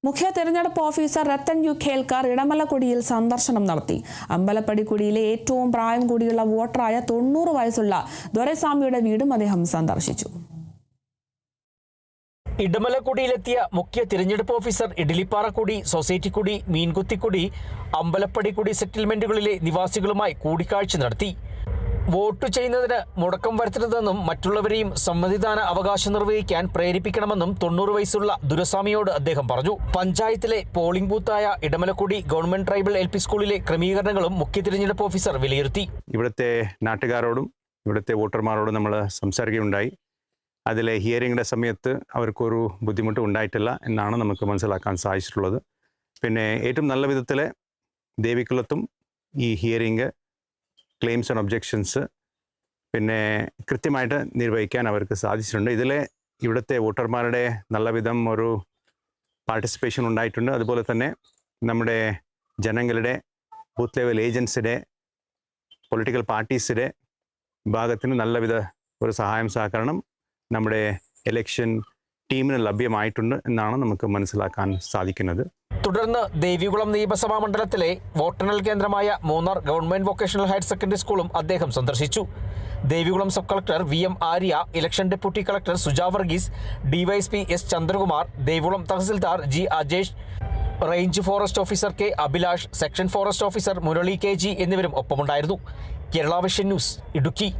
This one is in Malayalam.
മുഖ്യ തെരഞ്ഞെടുപ്പ് ഓഫീസർ രത്തൻ യു ഖേൽക്കർ ഇടമലക്കുടിയിൽ സന്ദർശനം നടത്തി. അമ്പലപ്പടിക്കുടിയിലെ ഏറ്റവും പ്രായം കൂടിയുള്ള വോട്ടറായ 90 വയസ്സുള്ള ദൊരൈസ്വാമിയുടെ വീടും അദ്ദേഹം സന്ദർശിച്ചു. ഇടമലക്കുടിയിലെത്തിയ മുഖ്യ തിരഞ്ഞെടുപ്പ് ഓഫീസർ ഇഡലിപ്പാറക്കുടി, സൊസൈറ്റിക്കുടി, മീൻകുത്തിക്കുടി, അമ്പലപ്പടിക്കുടി സെറ്റിൽമെന്റുകളിലെ നിവാസികളുമായി കൂടിക്കാഴ്ച നടത്തി. വോട്ട് ചെയ്യുന്നതിന് മുടക്കം വരുത്തരുതെന്നും മറ്റുള്ളവരെയും സമ്മതിദാന അവകാശം നിർവഹിക്കാൻ പ്രേരിപ്പിക്കണമെന്നും 90 വയസ്സുള്ള ദുരൈസ്വാമിയോട് അദ്ദേഹം പറഞ്ഞു. പഞ്ചായത്തിലെ പോളിംഗ് ബൂത്തായ ഇടമലക്കുടി ഗവൺമെന്റ് ട്രൈബൽ LP സ്കൂളിലെ ക്രമീകരണങ്ങളും മുഖ്യ തിരഞ്ഞെടുപ്പ് ഓഫീസർ വിലയിരുത്തി. ഇവിടുത്തെ നാട്ടുകാരോടും ഇവിടുത്തെ വോട്ടർമാരോടും നമ്മൾ സംസാരിക്കുകയുണ്ടായി. അതിലെ ഹിയറിംഗിൻ്റെ സമയത്ത് അവർക്കൊരു ബുദ്ധിമുട്ട് ഉണ്ടായിട്ടില്ല എന്നാണ് നമുക്ക് മനസ്സിലാക്കാൻ സാധിച്ചിട്ടുള്ളത്. പിന്നെ ഏറ്റവും നല്ല വിധത്തിൽ ദേവികുളത്തും ഈ ഹിയറിംഗ്, ക്ലെയിംസ് ആൻഡ് ഒബ്ജെക്ഷൻസ് പിന്നെ കൃത്യമായിട്ട് നിർവഹിക്കാൻ അവർക്ക് സാധിച്ചിട്ടുണ്ട്. ഇതിലെ ഇവിടുത്തെ വോട്ടർമാരുടെ നല്ലവിധം ഒരു പാർട്ടിസിപ്പേഷൻ ഉണ്ടായിട്ടുണ്ട്. അതുപോലെ തന്നെ നമ്മുടെ ജനങ്ങളുടെ ബൂത്ത് ലെവൽ ഏജൻസിയുടെ, പൊളിറ്റിക്കൽ പാർട്ടീസിൻ്റെ ഭാഗത്തിന് നല്ലവിധ ഒരു സഹായം സഹകരണം നമ്മുടെ ഇലക്ഷൻ ടീമിന് ലഭ്യമായിട്ടുണ്ട് എന്നാണ് നമുക്ക് മനസ്സിലാക്കാൻ സാധിക്കുന്നത്. തുടർന്ന് ദേവികുളം നിയമസഭാ മണ്ഡലത്തിലെ വോട്ടെണ്ണൽ കേന്ദ്രമായ Munnar government vocational higher secondary സ്കൂളും അദ്ദേഹം സന്ദർശിച്ചു. Devikulam sub collector VM Arya, election deputy collector Suja Varghese, DYSP S Chandrakumar, Devikulam tahsildar G Ajesh, range forest officer K Abhilash, section forest officer Murali KG എന്നിവരും ഒപ്പമുണ്ടായിരുന്നു. Kerala vision news, Idukki.